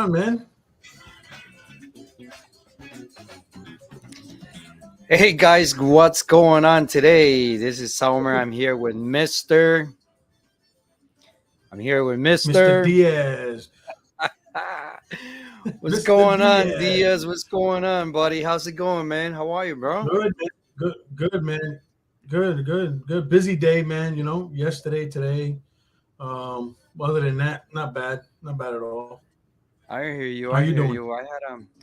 on, man? Hey guys, what's going on today? This is Saumer. I'm here with Mr. Mister. Diaz. What's Mr. going on, Diaz. Diaz? What's going on, buddy? How's it going, man? How are you, bro? Good, man. Good, man. Good. Busy day, man. Yesterday, today. Other than that, not bad. Not bad at all. I hear How you. you I doing? hear you.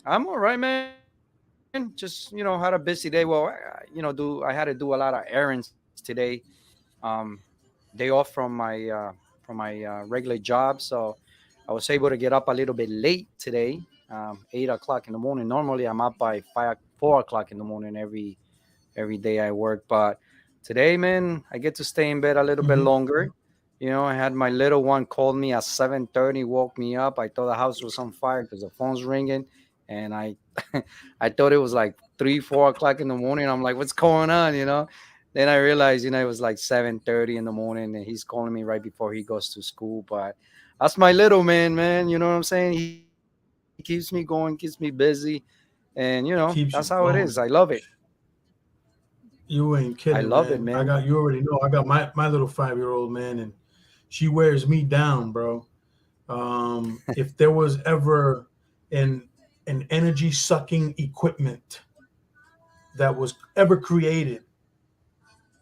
I'm all right, man. Just had a busy day. Well, I had to do a lot of errands today. Um, Day off from my regular job, so I was able to get up a little bit late today. 8 o'clock in the morning. Normally, I'm up by 4 o'clock in the morning every day I work. But today, man, I get to stay in bed a little bit Hmm. longer. I had my little one called me at 7:30, woke me up. I thought the house was on fire because the phone's ringing, and I I thought it was like 3, 4 o'clock in the morning. I'm like, what's going on? Then I realized, it was like 7:30 in the morning, and he's calling me right before he goes to school. But that's my little man. You know what I'm saying? He keeps me going, keeps me busy, and that's how it Keeps you is. I love going. it. You ain't I kidding, love it, man. man. You already know. I got my little 5-year-old, man, and she wears me down, bro. If there was ever an energy sucking equipment that was ever created,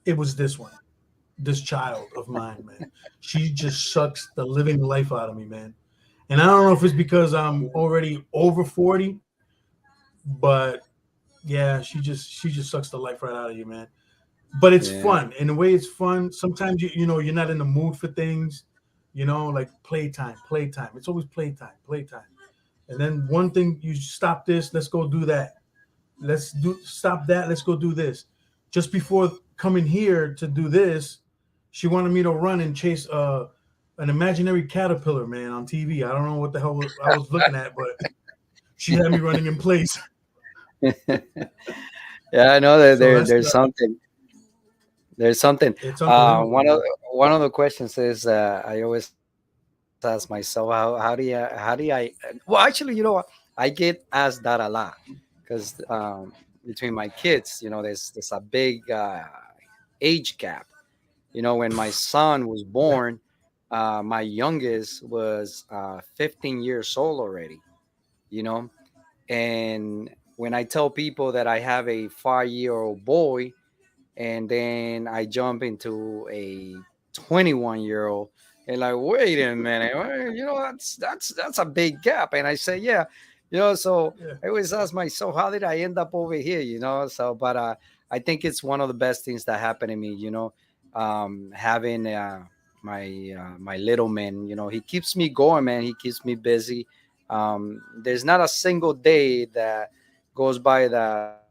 it was this one. This child of mine, man. She just sucks the living life out of me, man. And I don't know if it's because I'm already over 40, but yeah, she just sucks the life right out of you, man. But it's Yeah. fun. In a way, it's fun. Sometimes you're not in the mood for things, like playtime. It's always playtime. And then one thing, you stop this, let's go do that. Let's do stop that, let's go do this. Just before coming here to do this, she wanted me to run and chase an imaginary caterpillar, man, on TV. I don't know what the hell I was looking at, but she had me running in place. Yeah, I know that So there's something. There's something. it's unbelievable, One of man. the questions is I always ask myself how do I well, actually, I get asked that a lot because between my kids, there's a big age gap. When my son was Yeah. born, my youngest was 15 years old already. You know, and when I tell people that I have a 5-year-old boy, and then I jump into a 21-year-old, and like, wait a minute, that's a big gap. And I say, yeah, so Yeah. I always ask myself, how did I end up over here? So but I think it's one of the best things that happened to me. Having my little man. He keeps me going, man. He keeps me busy. There's not a single day that goes by that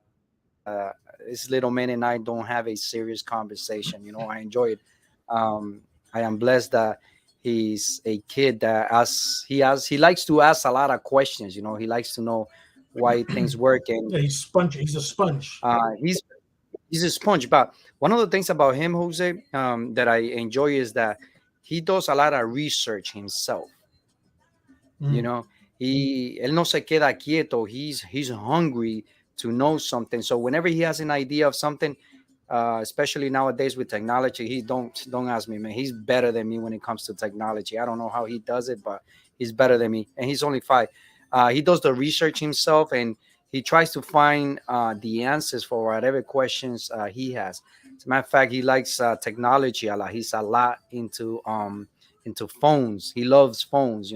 this little man and I don't have a serious conversation. I enjoy it. I am blessed that he's a kid that he likes to ask a lot of questions. He likes to know why things work, and Yeah, he's sponge. He's a sponge. he's a sponge. But one of the things about him, Jose, that I enjoy is that he does a lot of research himself. you Mm. know él no se queda quieto. He's hungry to know something. So whenever he has an idea of something, especially nowadays with technology, he don't ask me, man. He's better than me when it comes to technology. I don't know how he does it, but he's better than me, and he's only 5. He does the research himself, and he tries to find the answers for whatever questions he has. As a matter of fact, he likes technology a lot. He's a lot into phones. He loves phones,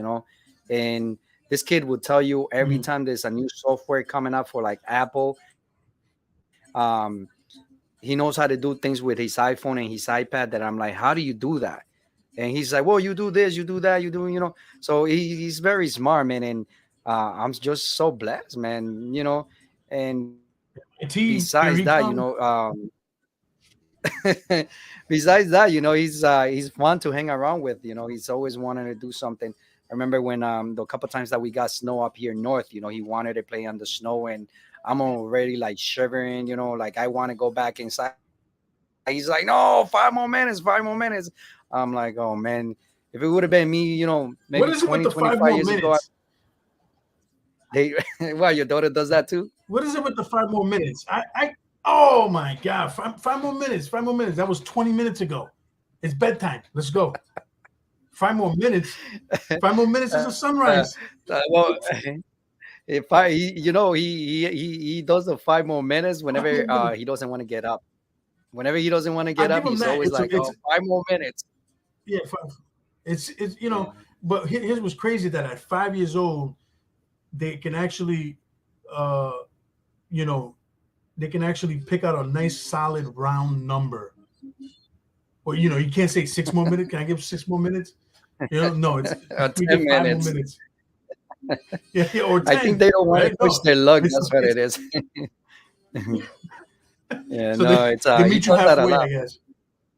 and this kid will tell you every Mm. time there's a new software coming up for like Apple. He knows how to do things with his iPhone and his iPad that I'm like, how do you do that? And he's like, well, you do this, you do that, So he's very smart, man. And I'm just so blessed, man. And besides T, that, here he comes. besides that, he's fun to hang around with. He's always wanted to do something. I remember when the couple times that we got snow up here north, he wanted to play on the snow, and I'm already like shivering, like I want to go back inside. He's like, no, 5 more minutes, 5 more minutes. I'm like, oh man, if it would have been me, maybe What 20, is it with the 25 five years more ago, minutes? They Why, your daughter does that too? What is it with the 5 more minutes? Oh my God, five more minutes, 5 more minutes. That was 20 minutes ago. It's bedtime. Let's go. 5 more minutes. 5 more minutes is a Uh, sunrise. well, if I, he does the 5 more minutes Five whenever more minutes. he doesn't want to get up. Whenever he doesn't want to I get give up, them he's that. always like, It's "Oh, 5 more minutes." yeah. It's Yeah. But here's what's crazy that at 5 years old they can actually, uh, you know, they can actually pick out a nice solid round number. Well, you can't say 6 more minutes. Can I give 6 more minutes? No, it's we ten get 5 more minutes. minutes. Yeah, yeah, or I think 10, they don't want to right? push No, their luck. it's That's what it's it is. Yeah, so no, it's they he meet you does that a halfway, lot. I guess.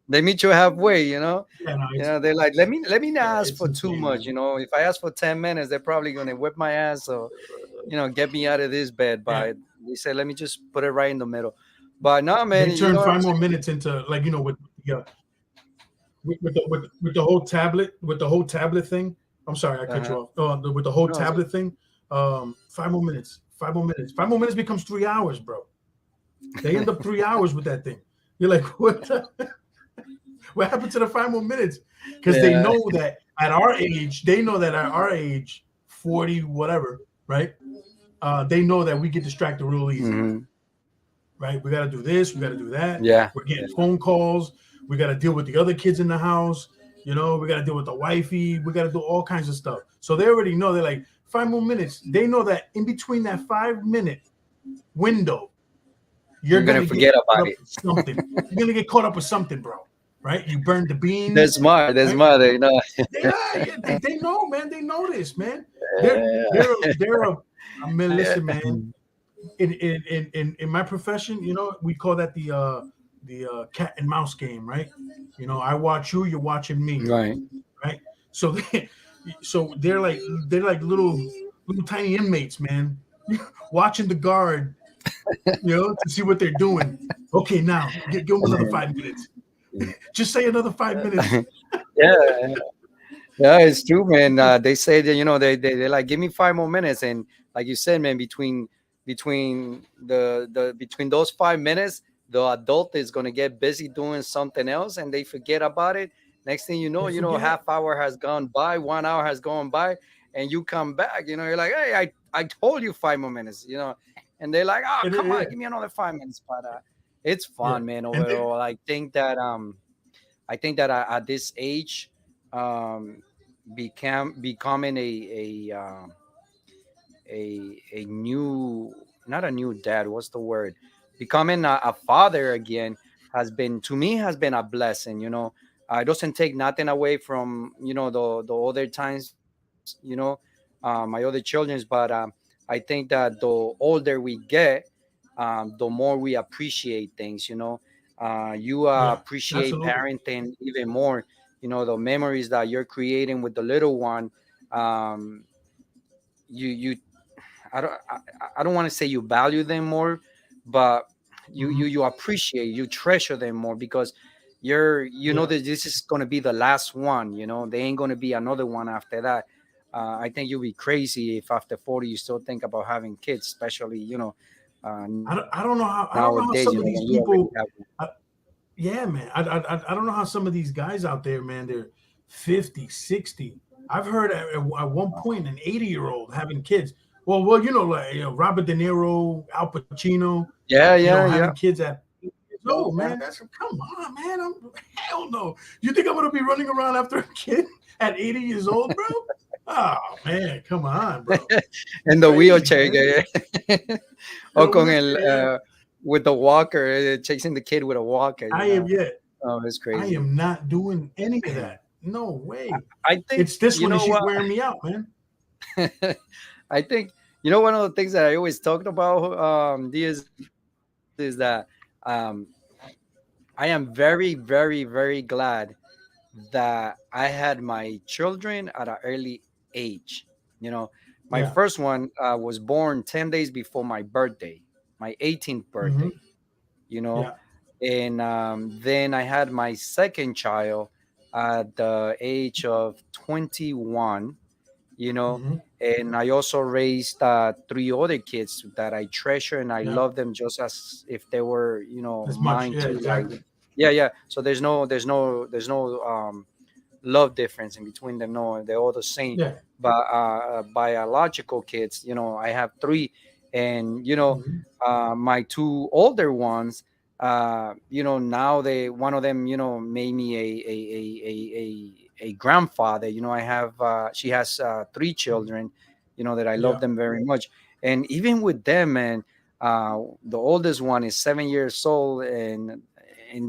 They meet you halfway, you know. Yeah, no, You know, they're like, let me not yeah, ask it's for too insane, much. man. You know, if I ask for 10 minutes, they're probably gonna whip my ass. So, get me out of this bed. Yeah, But they say, let me just put it right in the middle. But no, man, they you turn know what I'm 5 more minutes into, like, with yeah, with the whole tablet thing. I'm sorry, I saying? cut you off. With the whole No, it's tablet thing, 5 more minutes. 5 more minutes. 5 more minutes becomes 3 hours, bro. They end up 3 hours with that thing. You're like, what happened to the 5 more minutes? Because they yeah. know that at our age, 40, whatever, right? They know that we get distracted real easy, Hmm. right? We got to do this, we got to do that. Yeah. We're getting phone calls. We got to deal with the other kids in the house. We got to deal with the wifey. We got to do all kinds of stuff. So they already know. They're like 5 more minutes. They know that in between that 5 minute window, you're You're gonna gonna get forget caught about up it. with something. You're gonna get caught up with something, bro. Right? You burned the They're beans, smart. They're right? smart. You know. Yeah, they know, man. They know this, man. They're a I mean, Yeah. listen, man. In my profession, we call that the cat and mouse game, right? I watch you, you're watching me, Right. right? So they're like little tiny inmates, man, watching the guard, to see what they're doing. Okay, now give them another 5 minutes. Just say another 5 minutes. Yeah. Yeah, it's true, man. They say that they like, give me 5 more minutes, and like you said, man, between those 5 minutes, the adult is gonna get busy doing something else, and they forget about it. Next thing you know, They forget. half hour has gone by, 1 hour has gone by, and you come back. You're like, hey, I told you 5 more minutes. And they're like, oh, come Yeah, on, give me another 5 minutes. But it's yeah, fun, man. and they, Overall, I think that at this age, um, becoming a new, not a new dad. What's the word? Becoming a father again has been a blessing. It doesn't take nothing away from the other times. My other children's, but I think that the older we get, the more we appreciate things. You yeah, appreciate absolutely. parenting even more. The memories that you're creating with the little one. You I don't want to say you value them more, but Hmm. you appreciate, you treasure them more, because you know Yeah, that this is going to be the last one. There ain't going to be another one after that. I think you'll be crazy if after 40 you still think about having kids, especially I don't know how nowadays, some of when these you already people. have. I, yeah, man. I don't know how some of these guys out there, man. They're 50, 60. I've heard at one point an 80-year-old having kids. Well, like Robert De Niro, Al Pacino, Yeah, yeah, having yeah. kids at 80 years old, man. That's come on, man. Hell no. You think I'm gonna be running around after a kid at 80 years old, bro? Oh man, come on, bro. You In the crazy, wheelchair, man. In or a con wheelchair, yeah. with the walker, chasing the kid with a walker. I am yeah. Oh, it's I crazy. am not doing any of that. No way. I think It's this you one and know she's what. wearing me out, man. I think one of the things that I always talked about, is that um, I am very, very, very glad that I had my children at an early age. You know, my Yeah. first one was born 10 days before my birthday, my 18th Hmm. birthday. You know, Yeah. and then I had my second child at the age of 21. You know, Hmm. And I also raised three other kids that I treasure and I Yeah. love them just as if they were, As much. mine Yeah. too. Like, Exactly. yeah, yeah. So there's no love difference in between them. No, they're all the same. Yeah. But biological kids, I have three, and Hmm. my two older ones. Now one of them, made me a grandfather. I have she has three children, that I love Yeah. them very much. And even with them, man, the oldest one is 7 years old, and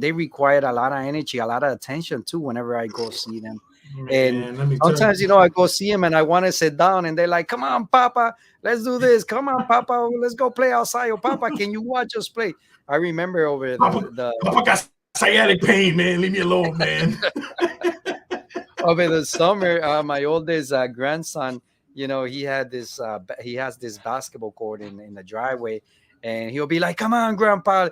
they require a lot of energy, a lot of attention too whenever I go see them. And Man, let me tell sometimes, you. I go see them and I want to sit down and they're like, come on, Papa, let's do this. Come on, Papa, let's go play outside. Or Papa, can you watch us play? I remember over Papa, the Papa got sciatic pain, man. Leave me alone, man. over the summer, my oldest grandson, he has this basketball court in the driveway, and he'll be like, "Come on, Grandpa,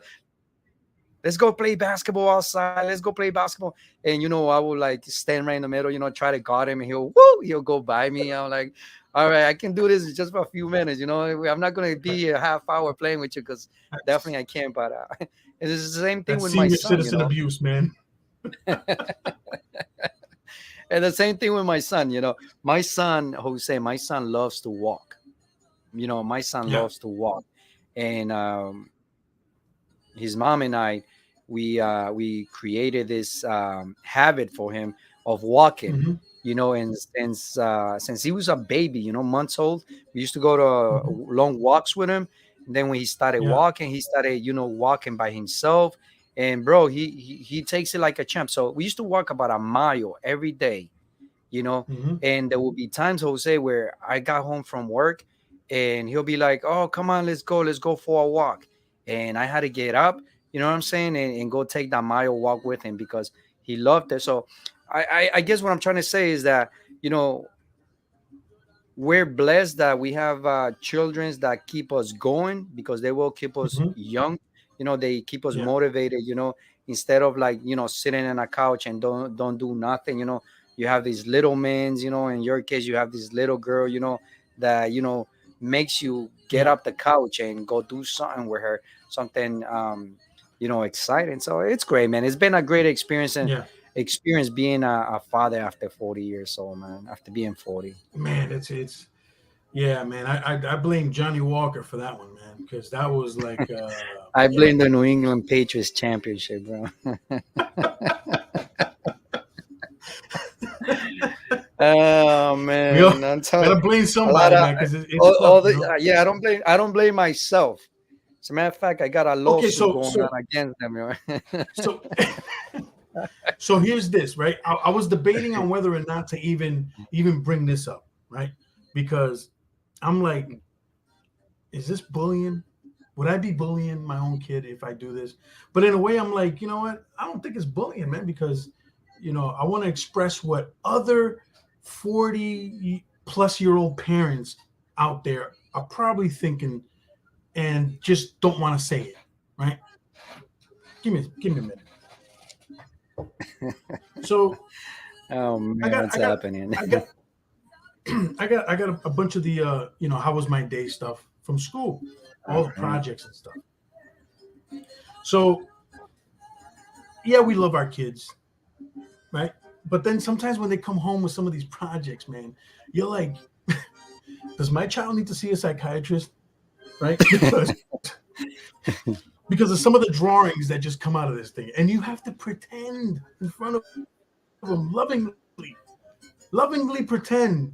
let's go play basketball outside. Let's go play basketball." And I will like stand right in the middle, try to guard him, and he'll go by me. I'm like, all right, I can do this just for a few minutes. I'm not gonna be a half hour playing with you because That's, definitely I can't. But it's the same thing that's with my senior son, citizen abuse, man. and the same thing with my son. My son Jose, my son loves to walk. My son Yeah. loves to walk, and his mom and I, we created this habit for him of walking. Hmm. And since he was a baby, months old, we used to go to Hmm. long walks with him. And then when he started Yeah. walking, he started walking by himself. And bro, he takes it like a champ. So we used to walk about a mile every day, you know. Hmm. And there will be times, Jose, where I got home from work and he'll be like, "Oh, come on, let's go for a walk." And I had to get up, you know what I'm saying, and go take that mile walk with him because he loved it. So I guess what I'm trying to say is that, you know, we're blessed that we have children that keep us going because they will keep us Hmm. young. They keep us Yeah. motivated, instead of like, sitting on a couch and don't do nothing. You have these little men, in your case you have this little girl, that makes you get Yeah. up the couch and go do something with her, something exciting. So it's great, man. It's been a great experience, and Yeah. experience being a father after 40 years old, man, after being 40. Man, it's yeah, man. I blame Johnny Walker for that one, man, because that was like I yeah. blame the New England Patriots championship, bro. Oh We all man, I'm telling gotta you, blame a lot somebody, of man, because it's all tough, you the know. yeah. I don't blame myself. As a matter of fact, I got a Okay, lawsuit so going so on against them. so so here's this, right? I was debating on whether or not to even bring this up, right? Because I'm like, is this bullying? Would I be bullying my own kid if I do this? But in a way, I'm like, you know what? I don't think it's bullying, man, because I want to express what other 40 plus year old parents out there are probably thinking and just don't want to say it, right? Give me a minute. So Oh I man, got what's I got happening? I got I got a bunch of the how was my day stuff from school, All all the right. projects and stuff. So yeah, we love our kids, right? But then sometimes when they come home with some of these projects, man, you're like, does my child need to see a psychiatrist, right? Because of some of the drawings that just come out of this thing, and you have to pretend in front of them lovingly pretend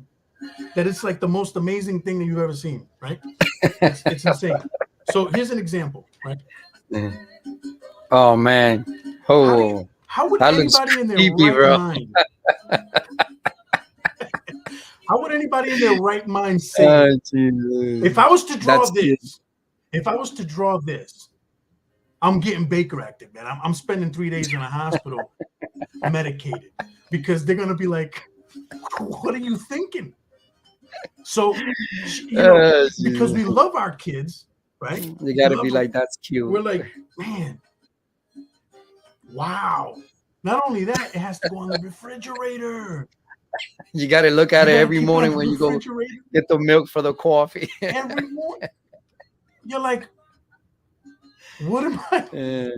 that it's like the most amazing thing that you've ever seen, right? It's insane. So here's an example, right? Oh man, How do you oh, how would that looks anybody in their creepy, right bro. mind how would anybody in their right mind Oh, say if Jesus. I was to draw That's cute. this, if I was to draw this, I'm getting Baker acted, man. I'm spending 3 days in a hospital medicated because they're gonna be like, "What are you thinking?" So, because we Jesus. love our kids, right? You We gotta be love them. like, that's cute. We're like, man, wow. Not only that, it has to go on the refrigerator. You got to look You at it got to every keep it on morning the when you go refrigerator get the milk for the coffee. every morning. You're like, what am I? Uh,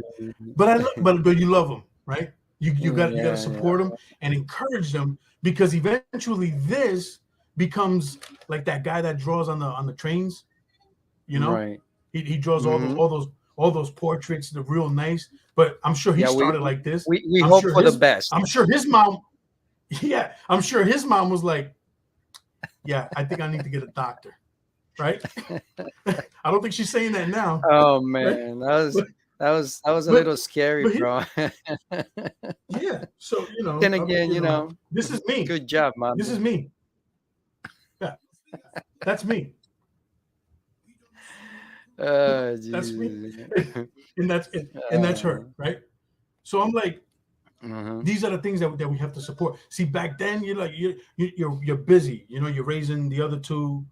But you love them, right? You got to yeah, yeah, support them and encourage them, because eventually this becomes like that guy that draws on the trains. You know, right. he draws Hmm. all those portraits, the real nice. But I'm sure he Yeah, started like this. we I'm hope sure for the his best. I'm sure his mom. Yeah, I'm sure his mom was like, yeah, I think I need to get a doctor, right? I don't think she's saying that now, Oh right? man, But that was a but little scary, but he, bro. yeah. So Then again, this is me. good job, man. This is me. Yeah, that's me. That's me, Jesus. and that's her, right? So I'm like, Mhm. these are the things that we have to support. See, back then you're like you're busy. You're raising the other two.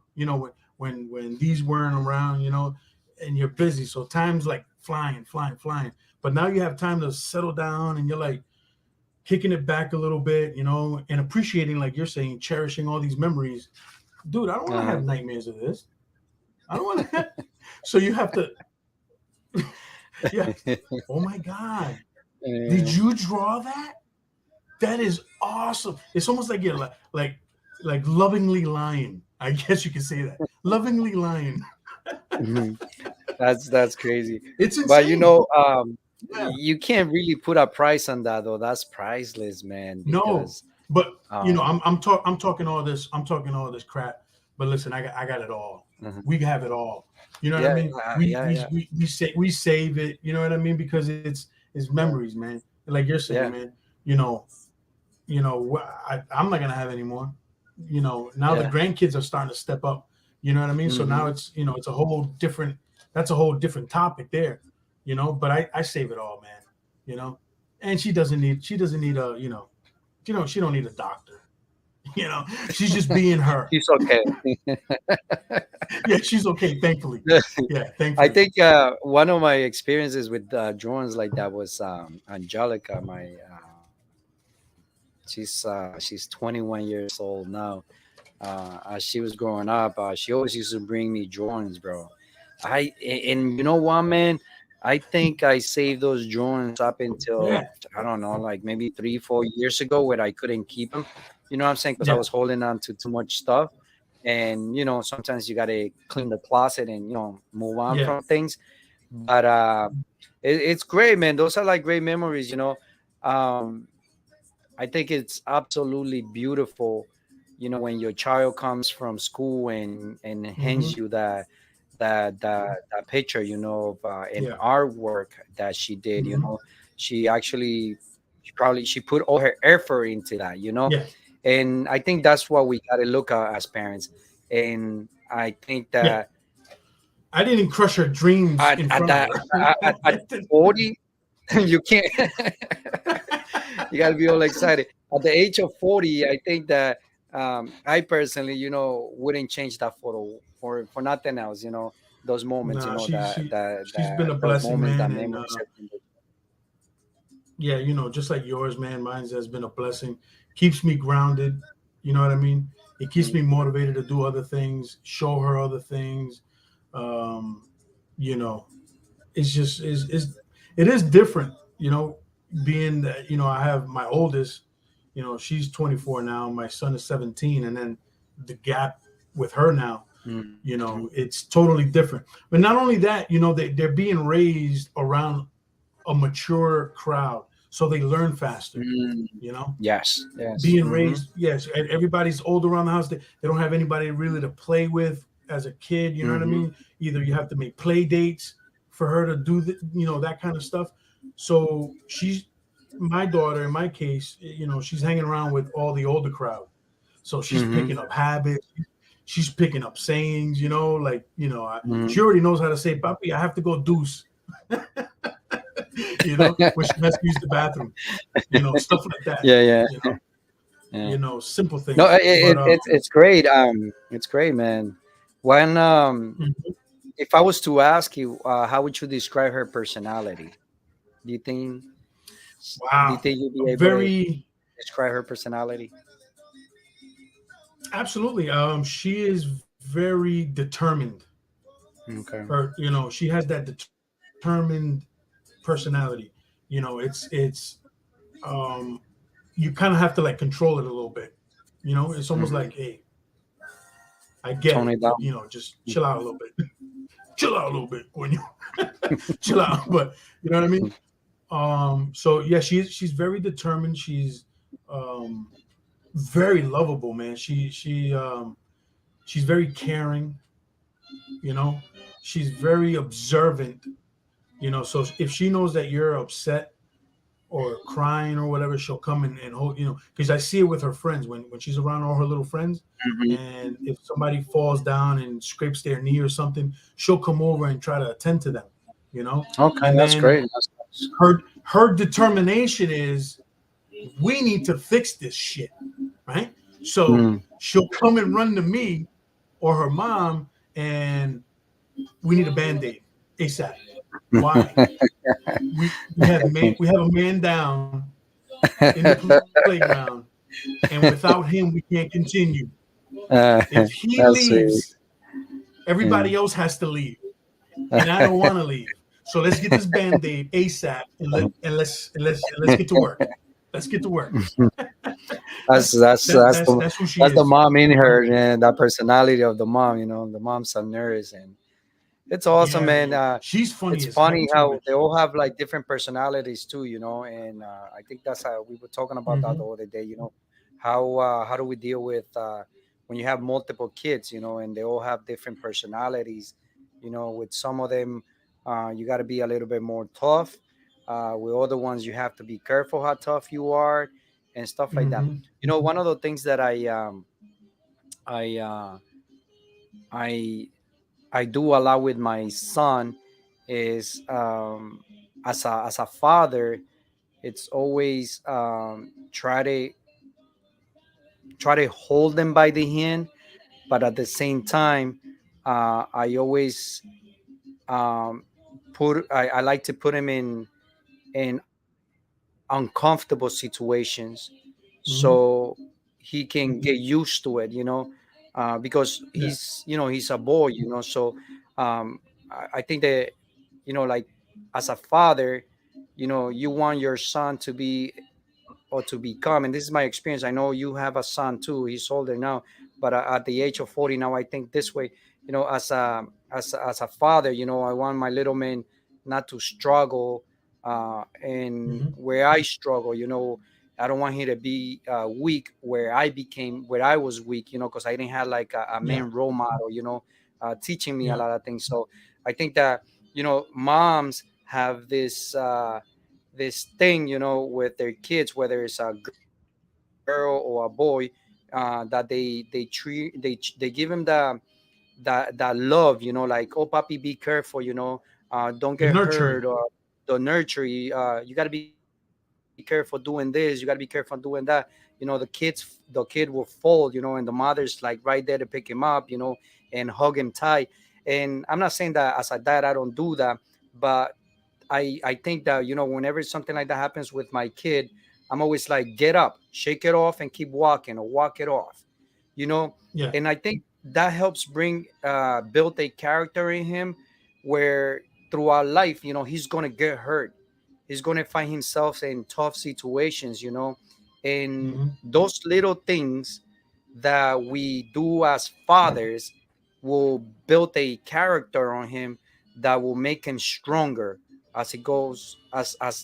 When these weren't around. And you're busy. So time's like flying, flying, flying. But now you have time to settle down, and you're like kicking it back a little bit. And appreciating, like you're saying, cherishing all these memories. Dude, I don't want to Uh-huh. have nightmares of this. I don't want to. So you have to. Yeah. Oh my God. Did Yeah. you draw that? That is awesome. It's almost like you're like lovingly lying. I guess you could say that. Lovingly lying. Mhm. That's crazy. It's But insane. Yeah. you can't really put a price on that though. That's priceless, man, No. because But um I'm talking all this. I'm talking all this crap. But listen, I got it all. mhm. We have it all. You know what I Yeah, mean? We yeah, we yeah, we, we say we save it. You know what I mean? Because it's memories, man. Like you're saying, yeah, man. You know, I'm not gonna have any more. Now the yeah. grandkids are starting to step up. You know what I mean? So now Hmm. it's a whole different. That's a whole different topic there. But I save it all, man. You know, and she doesn't need a she don't need a doctor. She's just being her. It's okay. Yeah, she's okay. Thankfully, yeah, I thankfully. think one of my experiences with drones like that was Angelica. My she's 21 years old now. As she was growing up, she always used to bring me drawings, bro. And you know what, man? I think I saved those drawings up until Yeah, I don't know, like maybe 3, 4 years ago, where I couldn't keep them. You know what I'm saying? Because I yeah, was holding on to too much stuff, and sometimes you gotta clean the closet and move on yeah. from things. But it's great, man. Those are like great memories. Um, I think it's absolutely beautiful, when your child comes from school and Hmm. hands you that picture, of an Yeah. artwork that she did. Hmm. She actually, she put all her effort into that. Yeah. And I think that's what we got to look at as parents. And I think Yeah. that I didn't crush her dreams in at front of that her. at 40, you can't. You got to be all excited at the age of 40. I think that I personally wouldn't change that photo for nothing else. Those moments, Nah, she's been that a those blessing, moments, that man, and memories. yeah, just like yours, man. Mine's has been a blessing. Keeps me grounded. You know what I mean? It keeps me motivated to do other things, show her other things. Um, you know, it's just it is different. Being that I have my oldest. She's 24 now. My son is 17, and then the gap with her now. Mm-hmm. It's totally different. But not only that, they're being raised around a mature crowd, so they learn faster. Mm, You know, yes, yes. being Mm-hmm. raised, yes, everybody's old around the house. They don't have anybody really to play with as a kid. You know what I Mm-hmm. mean? Either you have to make play dates for her to do that kind of stuff. So my daughter, in my case, she's hanging around with all the older crowd. So she's Mm-hmm. picking up habits. She's picking up sayings. Mm-hmm. She already knows how to say, "Papi, I have to go deuce." When she has to use the bathroom. Stuff like that. Yeah, yeah, You know, yeah. simple No, things. But it's great. It's great, man. When mhm. if I was to ask you, how would you describe her personality? Do you think do you Wow, think you'll a be able to very describe her personality? Absolutely. She is very determined. Okay. Her, she has that determined personality. It's um, you kind of have to like control it a little bit. It's almost like, Hmm. hey, I get Tone it, it but down. just chill out a little bit. Chill out a little bit when you chill out. But you know what I mean. So yeah, she's very determined. She's um, very lovable, man. She's very caring. You know, she's very observant. So if she knows that you're upset or crying or whatever, she'll come and hold. Because I see it with her friends when she's around all her little friends. Hmm. And if somebody falls down and scrapes their knee or something, she'll come over and try to attend to them. You know, Okay, and that's then great. That's nice. her determination is we need to fix this shit, right? So Mm. she'll come and run to me or her mom, and we need a band-aid ASAP. Why? We have a man down in the playground, and without him we can't continue. If he That's sweet. leaves, everybody Yeah. else has to leave, and I don't want to leave. So let's get this band-aid ASAP, and let's get to work. Let's get to work. That's that's that, that's that's the that's who she that's the is. mom in her, and that personality of the mom. The mom's a nurse, and it's awesome, Yeah, man. yeah. She's It's funny as heck funny too, how man. they all have like different personalities too, and I think that's how we were talking about that the Hmm. other day. How do we deal with when you have multiple kids, and they all have different personalities. With some of them, you got to be a little bit more tough. With other ones, you have to be careful how tough you are, and stuff like that. Hmm. One of the things that I I I do allow with my son is as a father, it's always try to hold them by the hand, but at the same time, I always um, I like to put him in uncomfortable situations so Hmm. he can get used to it, because Yeah. he's a boy, so I think that, like, as a father, you want your son to be or to become, and this is my experience. I know you have a son too, he's older now, but at the age of 40 now, I think this way, as a father, I want my little man not to struggle, and Hmm. where I struggle, I don't want him to be weak where I was weak, because I didn't have like a Yeah. main role model, teaching me a Yeah. lot of things. So I think that, moms have this thing, with their kids, whether it's a girl or a boy, that they give him that love, like, oh, papi, be careful, don't get The hurt, nurturing. or the nurture, you got to be careful doing this, you got to be careful doing that. The kid will fall, and the mother's like right there to pick him up, and hug him tight. And I'm not saying that as a dad I don't do that, but I think that, whenever something like that happens with my kid, I'm always like, get up, shake it off, and keep walking, or walk it off, you know. Yeah. And I think that helps build a character in him, where throughout life, he's gonna get hurt, he's gonna find himself in tough situations, and Hmm. those little things that we do as fathers will build a character on him that will make him stronger as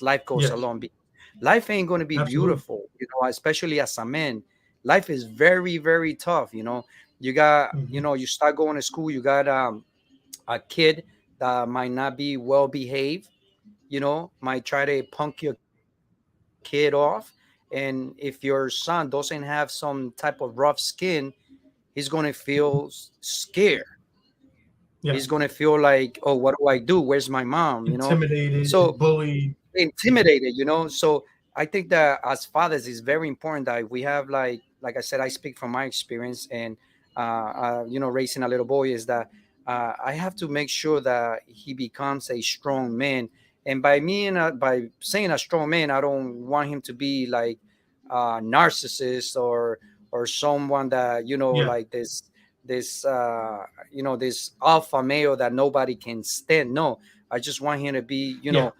life goes Yes. along. Because life ain't going to be Absolutely. beautiful, especially as a man. Life is very, very tough. You got, Hmm. you start going to school, you got a kid that might not be well behaved, might try to punk your kid off. And if your son doesn't have some type of rough skin, he's going to feel scared. He's going Yeah. to feel like, oh, what do I do? Where's my mom? So Intimidated, bullied. intimidated, so I think that as fathers, it's very important that we have, like I said, I speak from my experience, and raising a little boy, is that I have to make sure that he becomes a strong man. And by saying a strong man, I don't want him to be like narcissist, or someone that, Yeah. like this this alpha male that nobody can stand. No, I just want him to be, Yeah.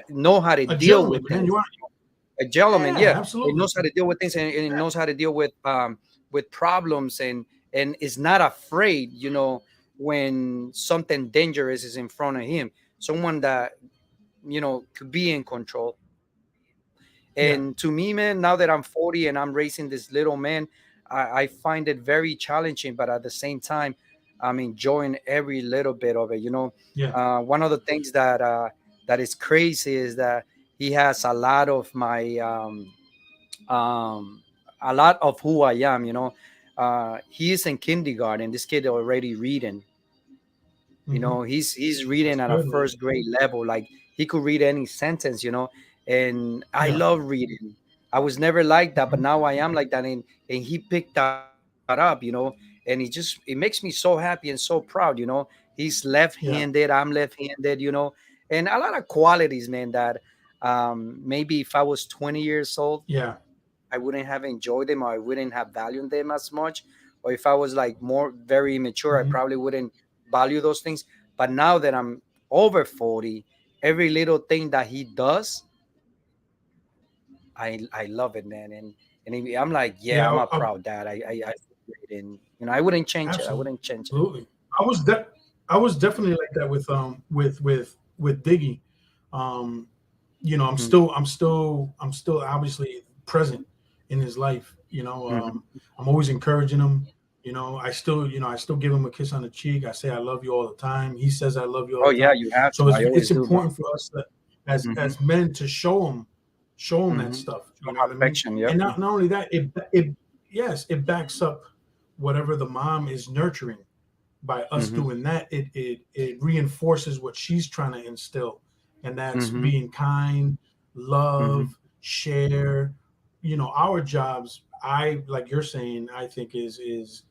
know how to A deal gentleman, with man. things. You are. A gentleman, Yeah, yeah. He absolutely. knows how to deal with things, and he knows how to deal with problems, and is not afraid, when something dangerous is in front of him. Someone that, could be in control. And to Yeah. me, man, now that I'm 40 and I'm raising this little man, I find it very challenging, but at the same time, I'm enjoying every little bit of it. Yeah. One of the things that is crazy is that he has um, a lot of who I am. He is in kindergarten. This kid already reading. He's reading That's at a good, man. first grade level. Like, he could read any sentence. And I Yeah. love reading. I was never like that, but Mhm. now I am like that. And he picked that up. And it makes me so happy and so proud. He's Yeah. left-handed. I'm left-handed. And a lot of qualities, man. That maybe if I was 20 years old, Yeah. I wouldn't have enjoyed them, or I wouldn't have valued them as much. Or if I was like more very immature, I Mhm. probably wouldn't value those things. But now that I'm over 40, every little thing that he does, I love it, man. I'm like, yeah, Yeah. I'm a proud dad. I feel great. And I wouldn't change it. I wouldn't change it. Absolutely. I was de- I was definitely like that with with Diggy. Um, Hmm. I'm still obviously present in his life. Hmm. I'm always encouraging him. I still give him a kiss on the cheek. I say I love you all the time. He says I love you all Oh the yeah, time. you have So to. I it's always do, bro. important for us that, as Hmm. as men, to show him that Hmm. stuff. Show You know him what I mean? affection. Yep. And not only that, it yes, it backs up whatever the mom is nurturing. By us Hmm. doing that, it reinforces what she's trying to instill, and that's Hmm. being kind, Hmm. love, share. Our jobs, I like you're saying, I think is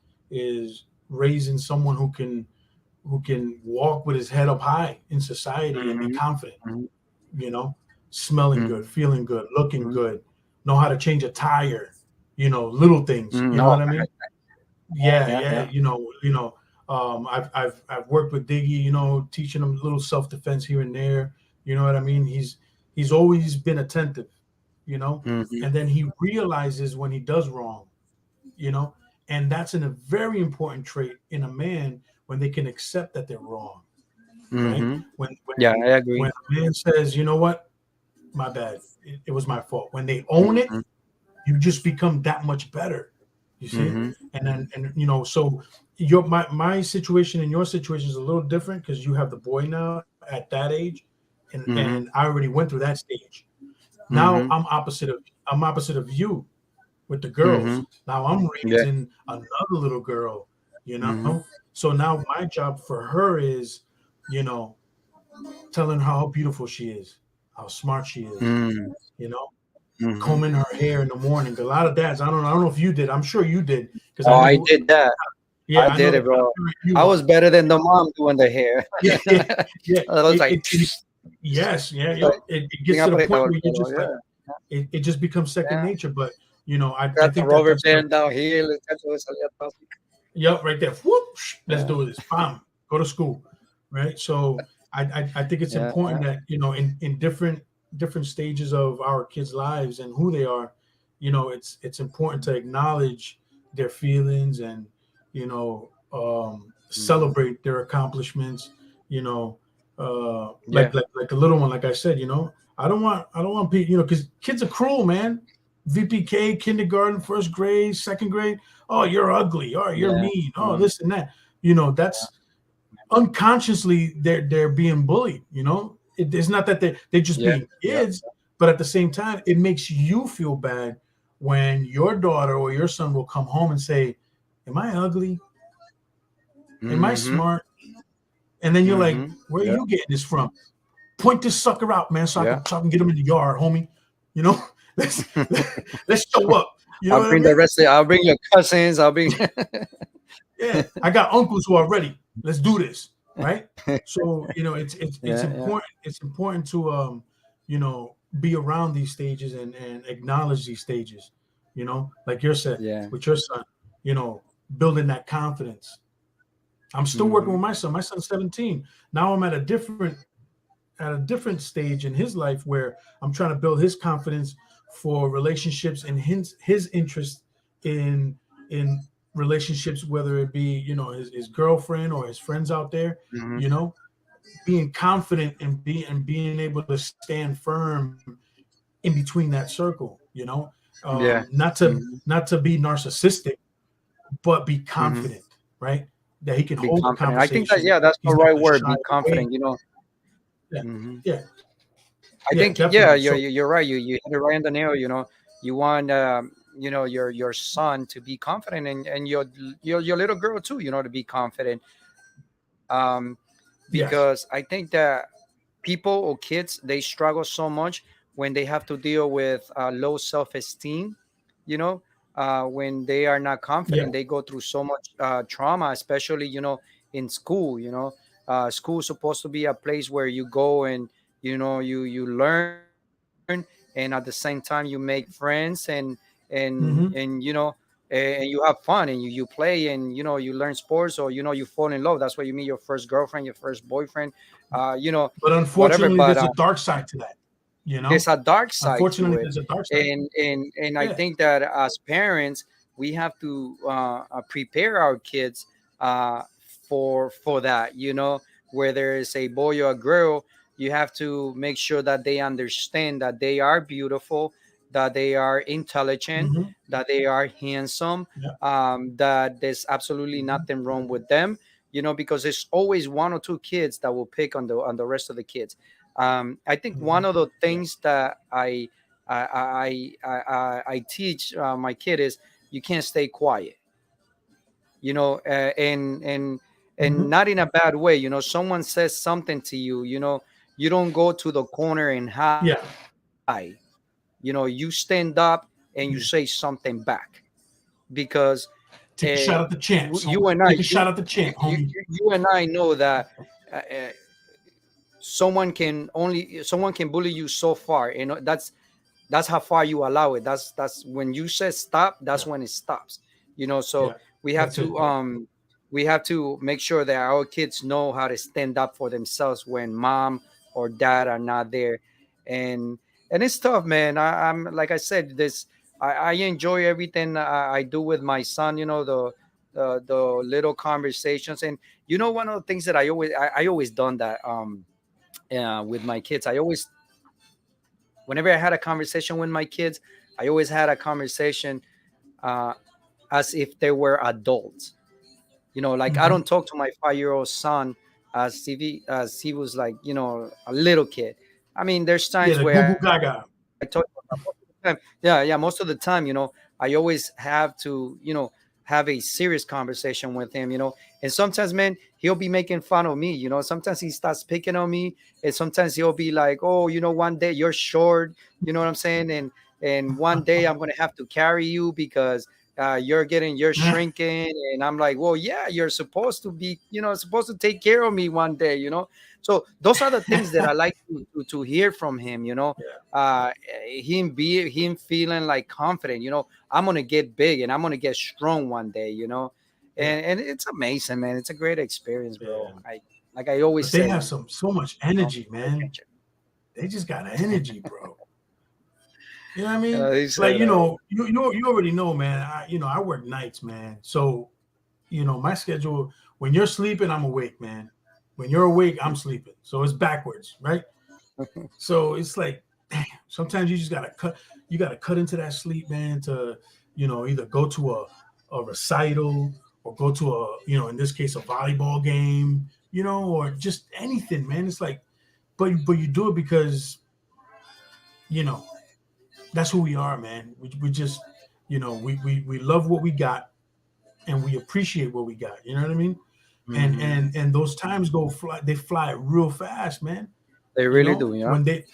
raising someone who can walk with his head up high in society and be Hmm. confident. Hmm. You know, smelling good, Hmm. feeling good, looking Hmm. good, know how to change a tire. Little things. You know No. what I mean? Yeah, Yeah. yeah. Yeah. I've worked with Diggy. Teaching him little self defense here and there. You know what I mean? He's always been attentive. You know, Hmm. and then he realizes when he does wrong. You know, and that's a very important trait in a man, when they can accept that they're wrong. Right? Hmm. When Yeah, when I agree. when a man says, you know what, my bad, it was my fault. When they own it, Hmm. you just become that much better. You see? Hmm. And so my situation and your situation is a little different, because you have the boy now at that age, and I Hmm. already went through that stage. Now Hmm. I'm opposite of you with the Hmm. girls. Now I'm Yeah. raising another little girl, you know. Hmm. So now my job for her is, you know, telling her how beautiful she is, how smart she is, Hmm. you know, Hmm. combing her hair in the morning. A lot of dads, I don't know if you did. I'm sure you did, because I Oh, know I who. did that. Yeah, I I know did the it, kind of bro. parent you I are. was better than the mom doing the hair. Yeah, yeah, yeah. I was like, Yes, yeah, like, yep. It "Ven gets to the point apretado el where you pelo." just like, Yeah, it just becomes second yeah. nature. But I Got the think that rubber that's the. band down here. El chacho le salía todo así. Yep, right there. Whoop, let's Yeah, do this. Bam, go to school, right? So I think it's yeah, important yeah. that in different stages of our kids' lives and who they are, it's important to acknowledge their feelings, and Mhm. celebrate their accomplishments. You know, Yeah, like a little one, like I said, I don't want people, because kids are cruel, man. VPK, kindergarten, first grade, second grade. Oh, you're ugly. Oh, you're yeah. mean. Oh, Mhm. this and that. That's unconsciously they're being bullied. It's not that they're just Yeah, being yeah. kids, but at the same time, it makes you feel bad when your daughter or your son will come home and say, "Am I ugly? Am I Mhm. smart?" And then you're like, Mhm. "Where are Yeah, you getting this from? Point this sucker out, man, so I yeah. can so I can get him in the yard, homie. You know, let's let's show up. You know I'll what I bring the mean? rest of I'll bring your cousins. I'll bring Yeah, I got uncles who are ready. Let's do this, right? So it's Yeah, yeah. important. It's important to be around these stages and acknowledge these stages. like you said Yeah. with your son, you know, building that confidence. I'm still working Hmm. with my son. My son's 17. Now I'm at a different stage in his life where I'm trying to build his confidence for relationships and his interest in in relationships, whether it be, his girlfriend or his friends out there, Hmm. you know, being confident and being able to stand firm in between that circle, Yeah. Hmm. not to be narcissistic, but be Hmm. confident, right? That he can Be hold a confident. I think that, conversation. yeah, that's the He's not right going to word. shy Be away. confident. Yeah, Hmm. yeah, I yeah, think, yeah, definitely. So you're right. You hit it right on the nail. You want, your son to be confident, and your little girl too. To be confident. Um, yes. because I think that people or kids, they struggle so much when they have to deal with low self-esteem. You know, when they are not Yeah. confident, they go through so much trauma, especially in school. School is supposed to be a place where you go and you learn, and at the same time you make friends, and and you have fun, and you play, and you learn sports, or you fall in love. That's where you meet your first girlfriend, your first boyfriend, But whatever. unfortunately, But there's a dark side to that. You there's know, a dark side to unfortunately, it, there's a dark side. and I Yeah. think that as parents, we have to prepare our kids for that. Whether it's a boy or a girl, you have to make sure that they understand that they are beautiful, that they are intelligent, Hmm. that they are handsome, Yeah. that there's absolutely Hmm. nothing wrong with them. Because there's always one or two kids that will pick on the rest of the kids. I think one Hmm. of the Yeah. things that I teach my kid is you can't stay quiet. And Hmm. not in a bad way. Someone says something to you. You don't go to the corner and hide. Yeah. You stand up and you say Yeah. something back, because uh, Take a shot at the champ. you and So I, take a shot at the champ, homie. you and I know that uh, uh, someone can bully you so far. That's how far you allow it. That's when you say stop, that's Yeah. when it stops. So Yeah. we have That's it. to make sure that our kids know how to stand up for themselves when mom or dad are not there. And it's tough, man. I'm like I said, this I enjoy everything I do with my son. The little conversations. And one of the things that I always done that with my kids. I always Whenever I had a conversation with my kids, I always had a conversation uh, as if they were adults. Like I Hmm. don't talk to my 5-year-old son as he was like a little kid. I mean, there's Yeah. times The where goo I goo gaga. talk. Most of the time, yeah, yeah. Most of the time, I always have to have a serious conversation with him. And sometimes, man, he'll be making fun of me. Sometimes he starts picking on me, and sometimes he'll be like, "Oh, one day you're short." You know what I'm saying? And one day I'm gonna have to carry you because you're shrinking. And I'm like, well, yeah, you're supposed to be, supposed to take care of me one day. So those are the things that I like to hear from him. Yeah. uh him feeling like confident. I'm gonna get big and I'm gonna get strong one day. Yeah. And it's amazing, man. It's a great experience, bro. Yeah. I always But they say, have so much energy, life man. changer. They just got energy, bro. You know what I mean? He Like, said, you already know, man. I work nights, man. So, my schedule, when you're sleeping, I'm awake, man. When you're awake, I'm sleeping. So it's backwards, right? So it's like, damn, sometimes you gotta cut into that sleep, man, to, either go to a recital or go to in this case, a volleyball game, or just anything, man. It's like, but you do it because, you know, that's who we are, man. We just, we love what we got and we appreciate what we got. You know what I mean? And hmm, and those times they fly real fast, man. they really do, yeah. When they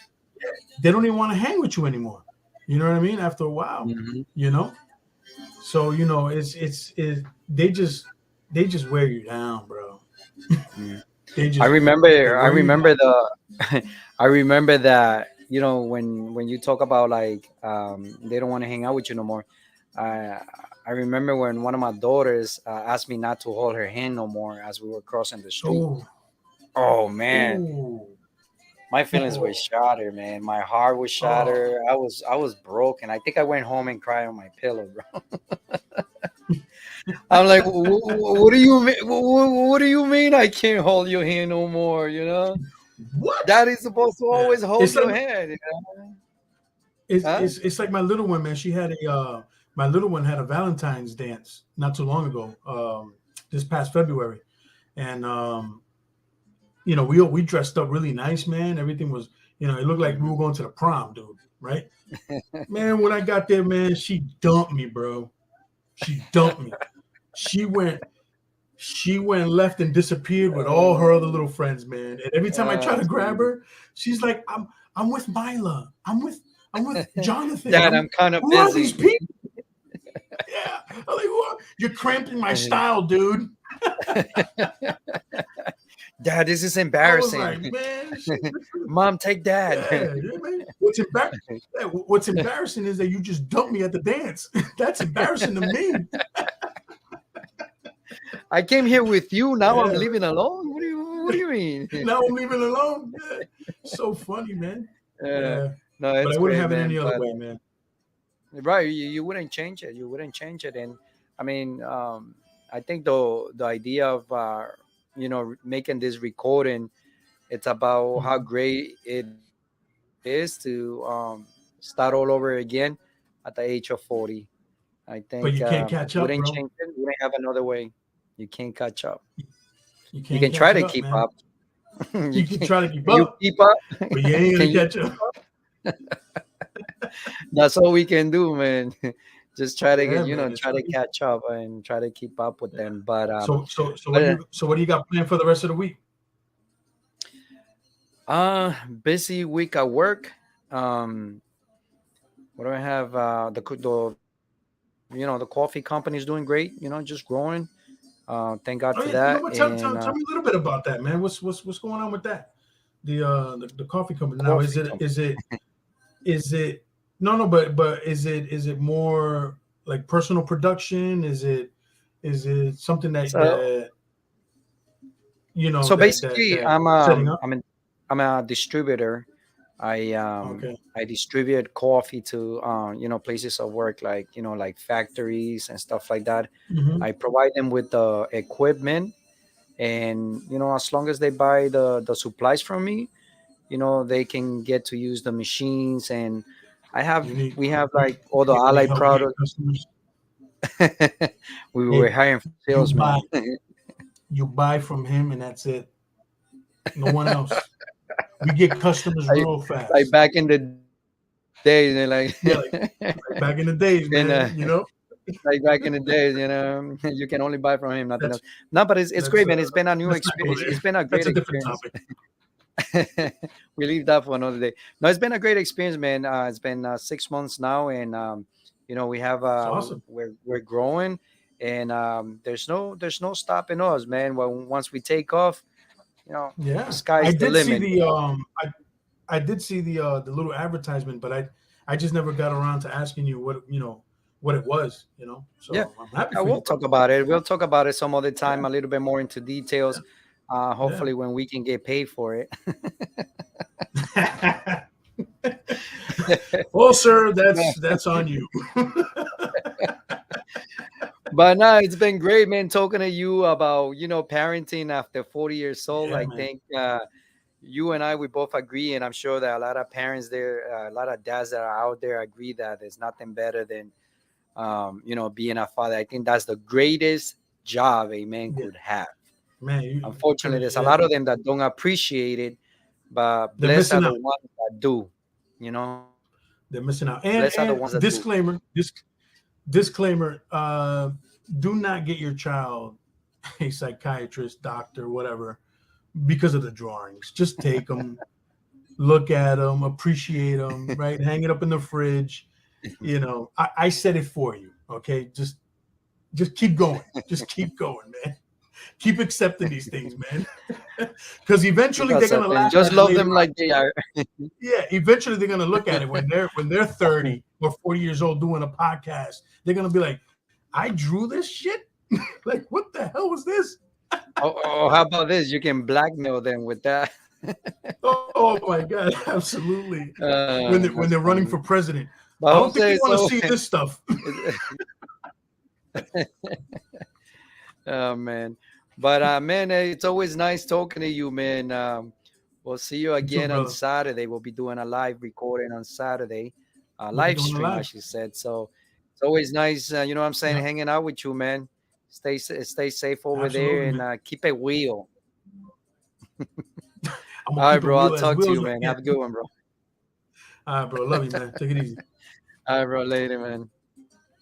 don't even want to hang with you anymore. You know what I mean? After a while, Hmm. you know. So they just wear you down, bro. Yeah. They I just they remember I wear you down. remember the I remember that when you talk about like they don't want to hang out with you no more. I I remember when one of my daughters asked me not to hold her hand no more as we were crossing the street. Oh, Oh man, oh, my feelings were oh, shattered, man. My heart was oh. shattered. I was broken. I think I went home and cried on my pillow, bro. I'm like, what do you mean? What do you mean I can't hold your hand no more? What? Daddy's supposed to Yeah, always hold it's like your hand. Huh? it's like my little one, man. She had a my little one had a Valentine's dance not too long ago, this past February, and we dressed up really nice, man. Everything was, it looked like we were going to the prom, dude. Right, man. When I got there, man, she dumped me, bro. She dumped me. She went she went left and disappeared with all her other little friends, man. And every time I try to grab Dude. her, she's like, I'm with Mila. I'm with Jonathan. Dad, I'm kind of Who are these busy. people? Yeah. I'm like, you're cramping my style, dude. Dad, this is I was embarrassing. like, man, Mom, take Dad. yeah, man. What's embarrassing is that you just dumped me at the dance. That's embarrassing to me. I came here with you. Now I'm Yeah. leaving alone. What do you mean? Now I'm leaving it alone. Yeah. So funny, man. Uh, Yeah. no, But I it's wouldn't great, have it man. any other But way, man. right, you wouldn't change it. You wouldn't change it. And I mean, I think the idea of making this recording, it's about how Mhm. great it is to start all over again at the age of 40. I think But you can't wouldn't catch change up, it. bro. Wouldn't have another way. You can't catch up. You You can't can try catch it to up, keep man. up. you You can can. try to keep Can you up, keep up? but you ain't Can gonna you catch keep up. up? That's all we can do, man. Just try to Yeah, man. It's try to crazy. catch up and try to keep up with Yeah. them. But So but what do you got planned for the rest of the week? busy week at work. Um, what do I have? The coffee company is doing great. Just growing. Thank God for Oh yeah, that. you know what? Tell, And tell, tell me a little bit about that, man. What's going on with that? The coffee company now, is coffee it company. is it is it no, but is it more like personal production? Is it something that So that so basically, that you're setting up? I'm a distributor. Okay. I distribute coffee to places of work like like factories and stuff like that. Hmm. I provide them with the equipment, and as long as they buy the supplies from me, they can get to use the machines. And I have You need we have you like all the you need allied help getting products. customers. We were Hey, hiring you buy salesmen. you buy from him, and that's it. No one else. We get customers like, real like fast. back in the days, they're like Yeah, like back in the and days, man. like back in the days, you can only buy from him, nothing else. That's No, but it's that's great, man. It's been a new let's not go experience. It's there. been a That's great a different experience. topic. We leave that for another day. No, it's been a great experience, man. It's been 6 months now, and we have It's awesome. we're growing, and there's no stopping us, man. Well, once we take off, Yeah, I sky's the did see limit. I did see the little advertisement, but I just never got around to asking you what it was. Yeah, So I'm happy yeah, for we'll you, bro. talk about it. We'll talk about it some other time, Yeah, a little bit more into details. yeah, Hopefully, when we can get paid for it. yeah. Well, sir, that's on you. But no, it's been great, man, talking to you about parenting after 40 years old. Yeah, I man. think you and I we both agree, and I'm sure that a lot of parents there, a lot of dads that are out there agree that there's nothing better than being a father. I think that's the greatest job a man Yeah, could have. man. Unfortunately, there's a Yeah, lot of them that don't appreciate it, but they're blessed are missing the out. ones that do. Blessed are They're the missing ones out. that do. And disclaimer: do not get your child a psychiatrist, doctor, whatever, because of the drawings. Just take them, look at them, appreciate them, right? Hang it up in the fridge. I said it for you. Okay, just keep going. Just keep going, man. Keep accepting these things, man. Because Keep eventually they're gonna accepting. laugh Just at it love later them on. like they are. Yeah, eventually they're gonna look at it when they're 30 or 40 years old doing a podcast. They're gonna be like, I drew this shit? Like, what the hell was this? Oh, how about this? You can blackmail them with that. Oh my god, absolutely. When That's they're running funny. for president. I But don't think Jose, you want to so see this stuff. oh man. But man, it's always nice talking to you, man. We'll see you You too, again on brother. Saturday. We'll be doing a live recording on Saturday, We'll be live doing it stream, I live. should said. So it's always nice, you know what I'm saying, Yeah, hanging out with you, man. Stay safe over there absolutely, and man. keep it real. I'm gonna All right, keep it bro. I'll real as talk to real you, as I man. can. Have a good one, bro. All right, bro. Love you, man. Take it easy. All right, bro. Later, man.